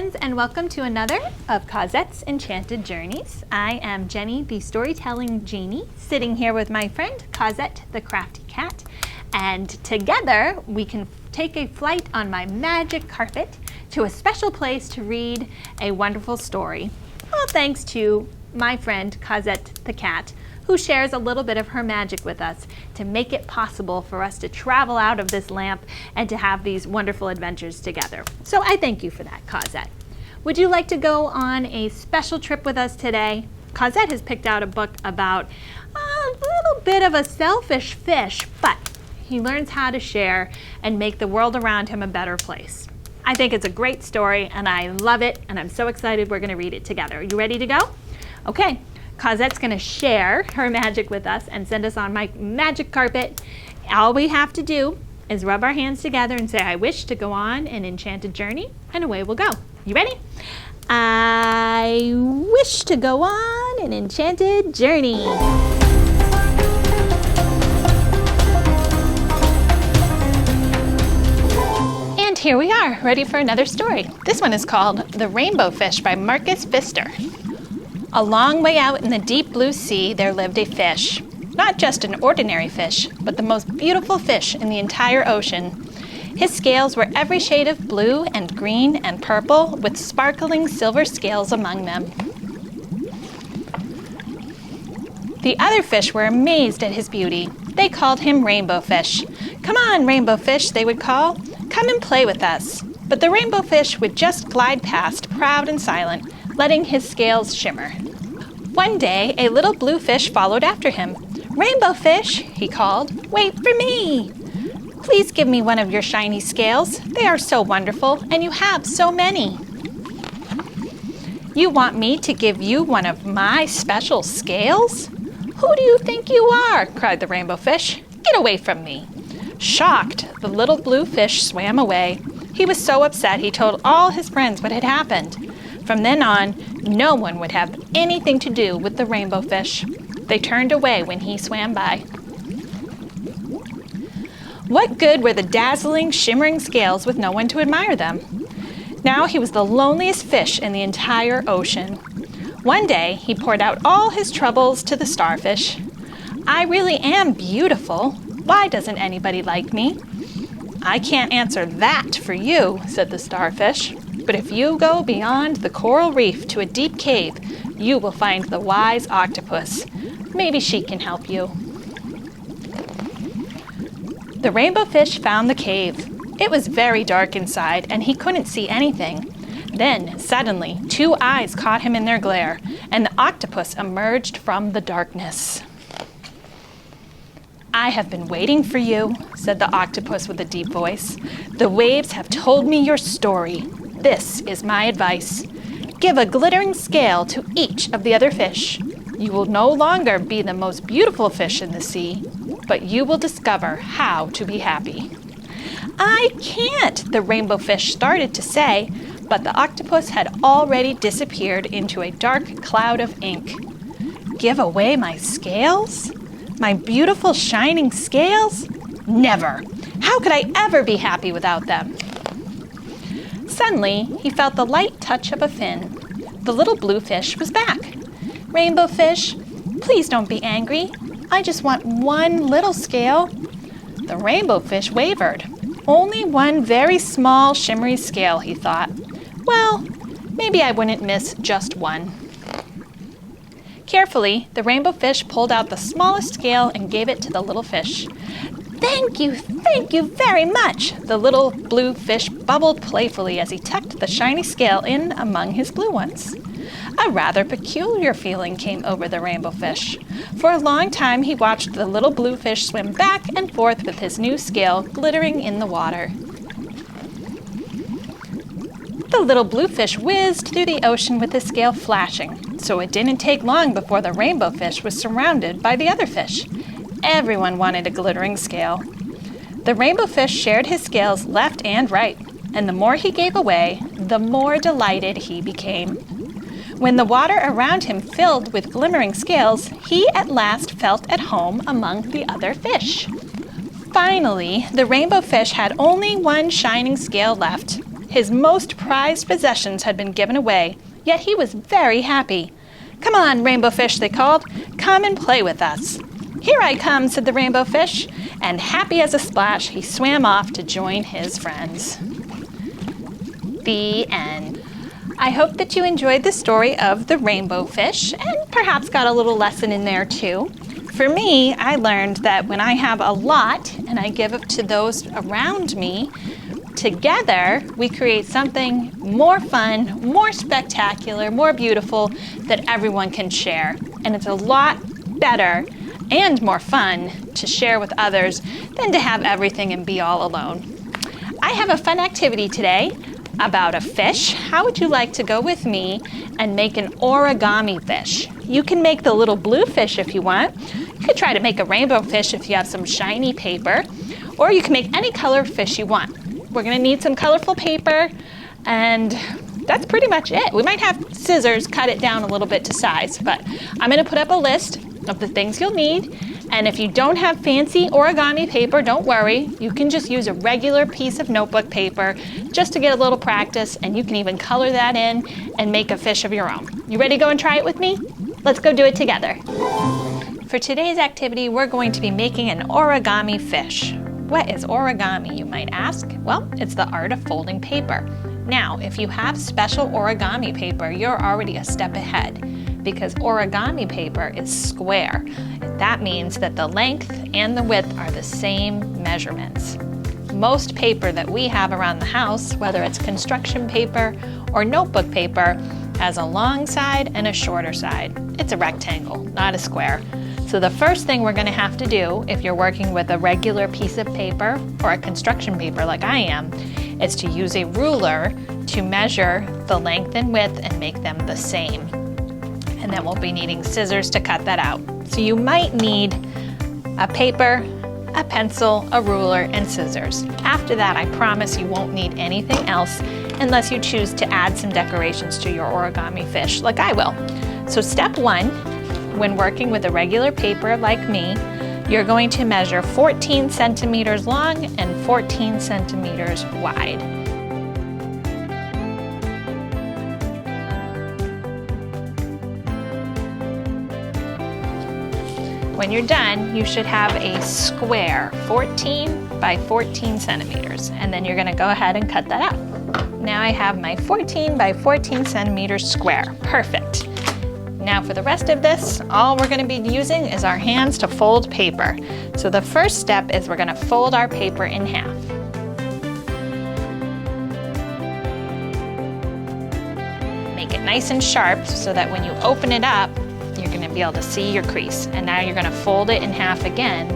friends, and welcome to another of Cosette's Enchanted Journeys. I am Jenny, the storytelling genie, sitting here with my friend Cosette, the crafty cat, and together we can take a flight on my magic carpet to a special place to read a wonderful story. All thanks to my friend Cosette the cat, who shares a little bit of her magic with us to make it possible for us to travel out of this lamp and to have these wonderful adventures together. So I thank you for that, Cosette. Would you like to go on a special trip with us today? Cosette has picked out a book about a little bit of a selfish fish, but he learns how to share and make the world around him a better place. I think it's a great story and I love it, and I'm so excited we're going to read it together. Are you ready to go? Okay. Cosette's going to share her magic with us and send us on my magic carpet. All we have to do is rub our hands together and say, I wish to go on an enchanted journey, and away we'll go. You ready? I wish to go on an enchanted journey. And here we are, ready for another story. This one is called The Rainbow Fish by Marcus Pfister. A long way out in the deep blue sea, there lived a fish. Not just an ordinary fish, but the most beautiful fish in the entire ocean. His scales were every shade of blue and green and purple, with sparkling silver scales among them. The other fish were amazed at his beauty. They called him Rainbow Fish. Come on, Rainbow Fish, they would call. Come and play with us. But the Rainbow Fish would just glide past, proud and silent, letting his scales shimmer. One day, a little blue fish followed after him. Rainbow Fish, he called, wait for me. Please give me one of your shiny scales. They are so wonderful, and you have so many. You want me to give you one of my special scales? Who do you think you are? Cried the Rainbow Fish. Get away from me. Shocked, the little blue fish swam away. He was so upset he told all his friends what had happened. From then on, no one would have anything to do with the rainbow fish. They turned away when he swam by. What good were the dazzling, shimmering scales with no one to admire them? Now he was the loneliest fish in the entire ocean. One day, he poured out all his troubles to the starfish. I really am beautiful. Why doesn't anybody like me? I can't answer that for you, said the starfish. But if you go beyond the coral reef to a deep cave, you will find the wise octopus. Maybe she can help you. The rainbow fish found the cave. It was very dark inside, and he couldn't see anything. Then, suddenly, two eyes caught him in their glare, and the octopus emerged from the darkness. I have been waiting for you, said the octopus with a deep voice. The waves have told me your story. This is my advice. Give a glittering scale to each of the other fish. You will no longer be the most beautiful fish in the sea, but you will discover how to be happy. I can't, the rainbow fish started to say, but the octopus had already disappeared into a dark cloud of ink. Give away my scales? My beautiful shining scales? Never! How could I ever be happy without them? Suddenly, he felt the light touch of a fin. The little blue fish was back. Rainbow Fish, please don't be angry. I just want one little scale. The rainbow fish wavered. Only one very small, shimmery scale, he thought. Well, maybe I wouldn't miss just one. Carefully, the rainbow fish pulled out the smallest scale and gave it to the little fish. Thank you very much, the little blue fish bubbled playfully as he tucked the shiny scale in among his blue ones. A rather peculiar feeling came over the rainbow fish. For a long time he watched the little blue fish swim back and forth with his new scale glittering in the water. The little blue fish whizzed through the ocean with his scale flashing, so it didn't take long before the rainbow fish was surrounded by the other fish. Everyone wanted a glittering scale. The rainbow fish shared his scales left and right, and the more he gave away, the more delighted he became. When the water around him filled with glimmering scales, he at last felt at home among the other fish. Finally, the rainbow fish had only one shining scale left. His most prized possessions had been given away, yet he was very happy. "Come on, Rainbow Fish," they called. "Come and play with us." "Here I come," said the Rainbow Fish, and happy as a splash, he swam off to join his friends. The end. I hope that you enjoyed the story of the Rainbow Fish and perhaps got a little lesson in there too. For me, I learned that when I have a lot and I give it to those around me, together we create something more fun, more spectacular, more beautiful that everyone can share. And it's a lot better and more fun to share with others than to have everything and be all alone. I have a fun activity today about a fish. How would you like to go with me and make an origami fish? You can make the little blue fish if you want. You could try to make a rainbow fish if you have some shiny paper, or you can make any color fish you want. We're gonna need some colorful paper, and that's pretty much it. We might have scissors cut it down a little bit to size, but I'm gonna put up a list of the things you'll need. And if you don't have fancy origami paper, don't worry. You can just use a regular piece of notebook paper just to get a little practice, and you can even color that in and make a fish of your own. You ready to go and try it with me? Let's go do it together. For today's activity, we're going to be making an origami fish. What is origami, you might ask? Well, it's the art of folding paper. Now, if you have special origami paper, you're already a step ahead, because origami paper is square. That means that the length and the width are the same measurements. Most paper that we have around the house, whether it's construction paper or notebook paper, has a long side and a shorter side. It's a rectangle, not a square. So the first thing we're going to have to do, if you're working with a regular piece of paper or a construction paper like I am, is to use a ruler to measure the length and width and make them the same. And then we'll be needing scissors to cut that out. So you might need a paper, a pencil, a ruler, and scissors. After that, I promise you won't need anything else unless you choose to add some decorations to your origami fish, like I will. So step one, when working with a regular paper like me, you're going to measure 14 centimeters long and 14 centimeters wide. When you're done, you should have a square 14 by 14 centimeters, and then you're going to go ahead and cut that out. Now I have my 14 by 14 centimeters square. Perfect. Now for the rest of this, all we're going to be using is our hands to fold paper. So the first step is we're going to fold our paper in half. Make it nice and sharp so that when you open it up, you're going to be able to see your crease. And now you're going to fold it in half again.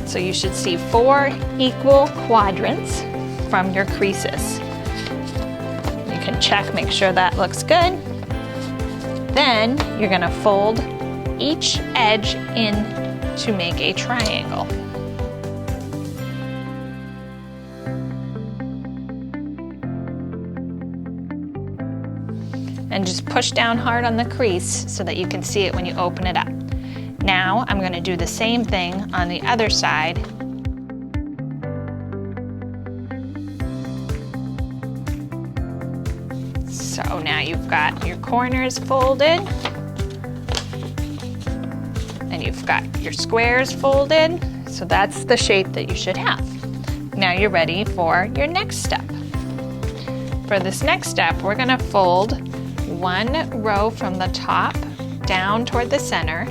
So you should see 4 equal quadrants from your creases. You can check, make sure that looks good. Then you're going to fold each edge in to make a triangle. And just push down hard on the crease so that you can see it when you open it up. Now I'm going to do the same thing on the other side. So now you've got your corners folded, and you've got your squares folded. So that's the shape that you should have. Now you're ready for your next step. For this next step, we're going to fold one row from the top down toward the center,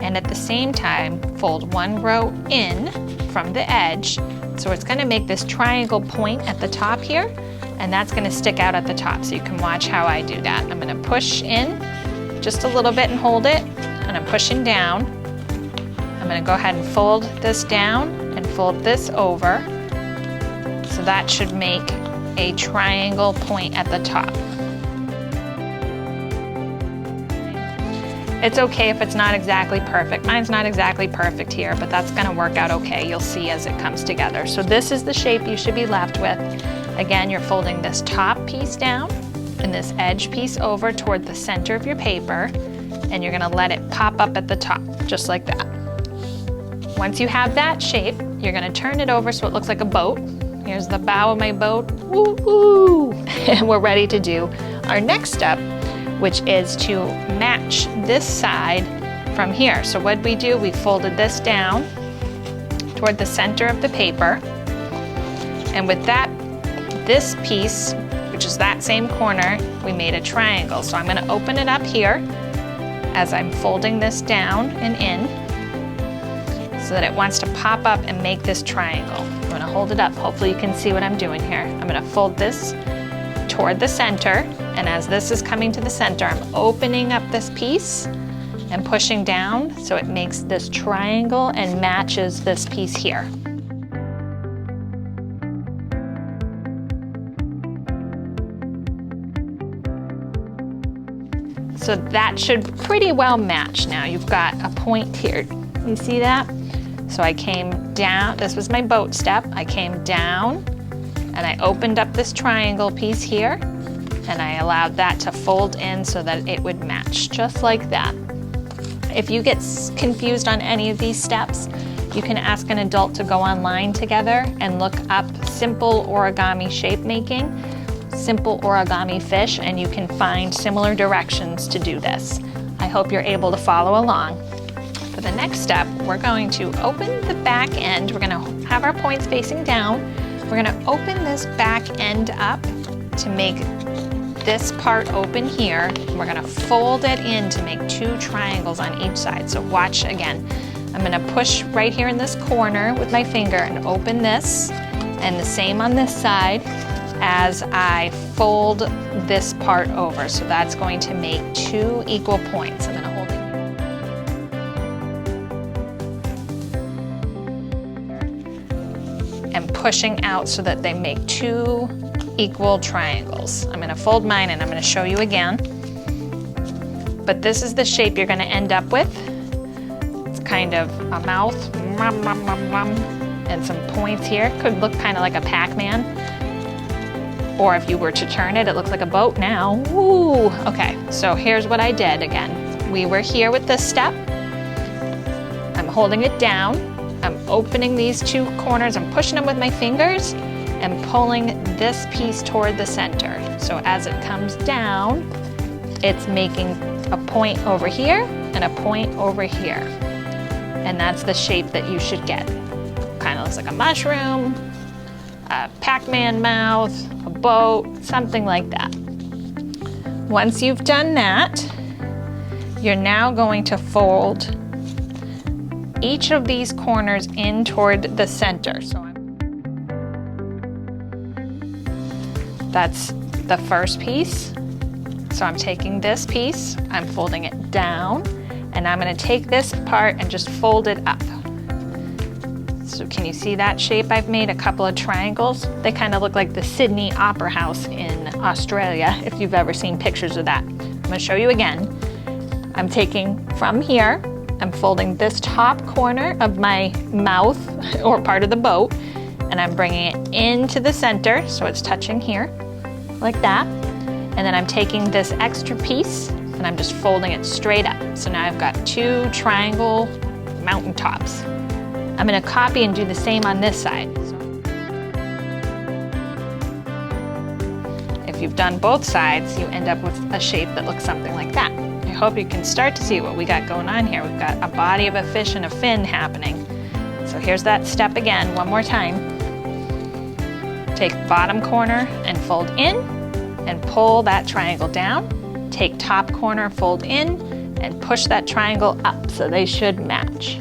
and at the same time fold one row in from the edge. So it's going to make this triangle point at the top here, and that's going to stick out at the top. So you can watch how I do that. I'm going to push in just a little bit and hold it, and I'm pushing down. I'm going to go ahead and fold this down and fold this over. So that should make a triangle point at the top. It's okay if it's not exactly perfect. Mine's not exactly perfect here, but that's gonna work out okay. You'll see as it comes together. So this is the shape you should be left with. Again, you're folding this top piece down and this edge piece over toward the center of your paper, and you're gonna let it pop up at the top, just like that. Once you have that shape, you're gonna turn it over so it looks like a boat. Here's the bow of my boat. Woo woo! And we're ready to do our next step, which is to match this side from here. So what we do, we folded this down toward the center of the paper. And with that, this piece, which is that same corner, we made a triangle. So I'm gonna open it up here as I'm folding this down and in so that it wants to pop up and make this triangle. I'm gonna hold it up. Hopefully you can see what I'm doing here. I'm gonna fold this toward the center, and as this is coming to the center, I'm opening up this piece and pushing down so it makes this triangle and matches this piece here. So that should pretty well match now. You've got a point here. You see that? So I came down, this was my boat step. I came down and I opened up this triangle piece here and I allowed that to fold in so that it would match, just like that. If you get confused on any of these steps, you can ask an adult to go online together and look up simple origami shape making, simple origami fish, and you can find similar directions to do this. I hope you're able to follow along. For the next step, we're going to open the back end. We're gonna have our points facing down. We're gonna open this back end up to make this part open here. We're gonna fold it in to make two triangles on each side. So watch again. I'm gonna push right here in this corner with my finger and open this, and the same on this side as I fold this part over. So that's going to make two equal points. I'm gonna hold it and pushing out so that they make two equal triangles. I'm gonna fold mine and I'm gonna show you again. But this is the shape you're gonna end up with. It's kind of a mouth, and some points here. Could look kind of like a Pac-Man. Or if you were to turn it, it looks like a boat now. Woo! Okay, so here's what I did again. We were here with this step. I'm holding it down. I'm opening these two corners. I'm pushing them with my fingers and pulling this piece toward the center. So as it comes down, it's making a point over here and a point over here. And that's the shape that you should get. Kind of looks like a mushroom, a Pac-Man mouth, a boat, something like that. Once you've done that, you're now going to fold each of these corners in toward the center. So that's the first piece. So I'm taking this piece, I'm folding it down, and I'm gonna take this part and just fold it up. So can you see that shape? I've made a couple of triangles. They kind of look like the Sydney Opera House in Australia, if you've ever seen pictures of that. I'm gonna show you again. I'm taking from here, I'm folding this top corner of my mouth, or part of the boat, and I'm bringing it into the center, so it's touching here, like that. And then I'm taking this extra piece, and I'm just folding it straight up. So now I've got two triangle mountaintops. I'm gonna copy and do the same on this side. If you've done both sides, you end up with a shape that looks something like that. I hope you can start to see what we got going on here. We've got a body of a fish and a fin happening. So here's that step again, one more time. Take bottom corner and fold in, and pull that triangle down. Take top corner, fold in, and push that triangle up, so they should match.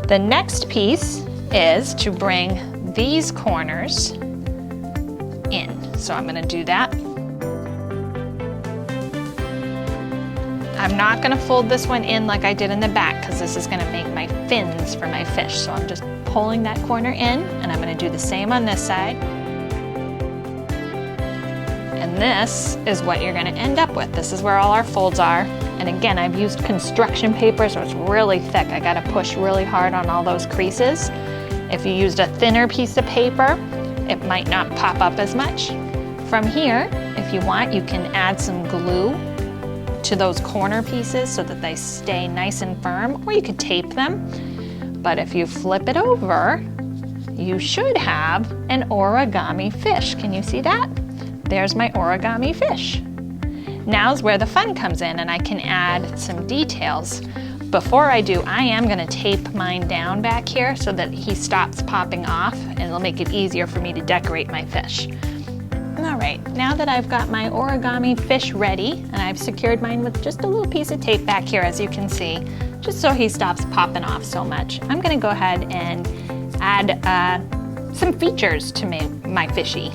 The next piece is to bring these corners in. So I'm gonna do that. I'm not gonna fold this one in like I did in the back, because this is gonna make my fins for my fish. So I'm just pulling that corner in, and I'm gonna do the same on this side. And this is what you're gonna end up with. This is where all our folds are. And again, I've used construction paper, so it's really thick. I gotta push really hard on all those creases. If you used a thinner piece of paper, it might not pop up as much. From here, if you want, you can add some glue to those corner pieces so that they stay nice and firm, or you could tape them. But if you flip it over, you should have an origami fish. Can you see that? There's my origami fish. Now's where the fun comes in, and I can add some details. Before I do, I am going to tape mine down back here so that he stops popping off, and it'll make it easier for me to decorate my fish. All right, now that I've got my origami fish ready, and I've secured mine with just a little piece of tape back here, as you can see, just so he stops popping off so much, I'm going to go ahead and add some features to my fishy.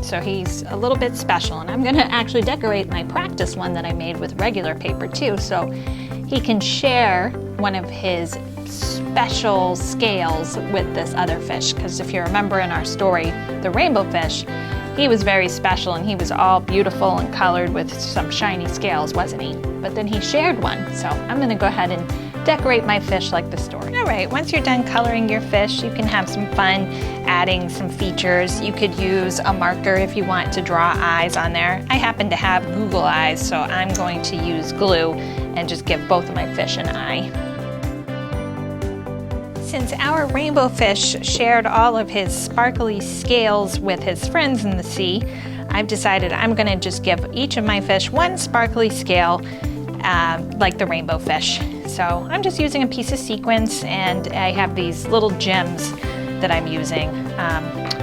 So he's a little bit special, and I'm going to actually decorate my practice one that I made with regular paper too, so he can share one of his special scales with this other fish. Because if you remember in our story, the rainbow fish, he was very special and he was all beautiful and colored with some shiny scales, wasn't he? But then he shared one, so I'm going to go ahead and decorate my fish like the story. All right, once you're done coloring your fish, you can have some fun adding some features. You could use a marker if you want to draw eyes on there. I happen to have Google eyes, so I'm going to use glue and just give both of my fish an eye. Since our rainbow fish shared all of his sparkly scales with his friends in the sea, I've decided I'm going to just give each of my fish one sparkly scale like the rainbow fish. So I'm just using a piece of sequins, and I have these little gems that I'm using.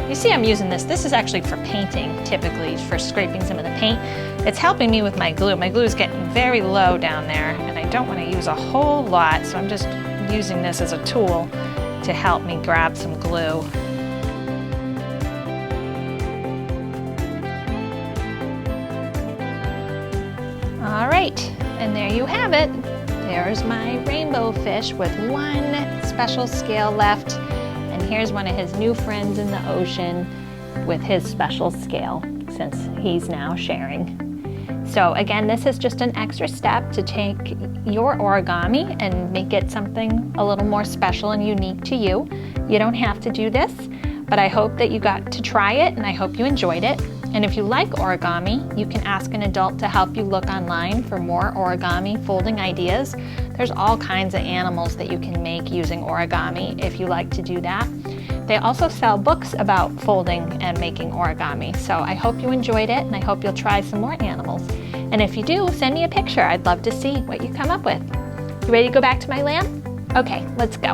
You see I'm using this. This is actually for painting, typically for scraping some of the paint. It's helping me with my glue. My glue is getting very low down there, and I don't want to use a whole lot, so I'm just using this as a tool to help me grab some glue. All right, and there you have it. There's my rainbow fish with one special scale left, and here's one of his new friends in the ocean with his special scale, since he's now sharing. So again, this is just an extra step to take your origami and make it something a little more special and unique to you. You don't have to do this, but I hope that you got to try it, and I hope you enjoyed it. And if you like origami, you can ask an adult to help you look online for more origami folding ideas. There's all kinds of animals that you can make using origami if you like to do that. They also sell books about folding and making origami. So I hope you enjoyed it, and I hope you'll try some more animals. And if you do, send me a picture. I'd love to see what you come up with. You ready to go back to my lamp? Okay, let's go.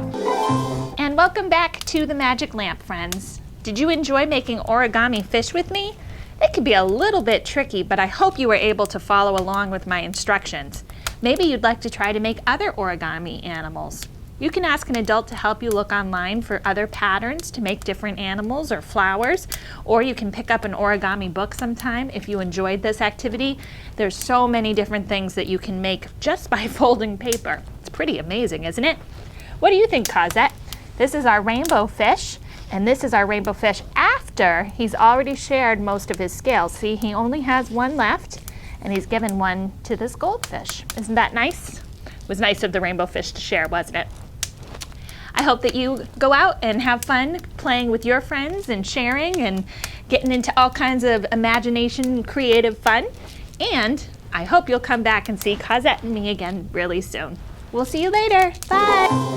And welcome back to the Magic Lamp, friends. Did you enjoy making origami fish with me? It could be a little bit tricky, but I hope you were able to follow along with my instructions. Maybe you'd like to try to make other origami animals. You can ask an adult to help you look online for other patterns to make different animals or flowers, or you can pick up an origami book sometime if you enjoyed this activity. There's so many different things that you can make just by folding paper. It's pretty amazing, isn't it? What do you think, Cosette? This is our rainbow fish, and this is our rainbow fish after he's already shared most of his scales. See, he only has one left, and he's given one to this goldfish. Isn't that nice? It was nice of the rainbow fish to share, wasn't it? I hope that you go out and have fun playing with your friends and sharing and getting into all kinds of imagination and creative fun. And I hope you'll come back and see Cosette and me again really soon. We'll see you later. Bye.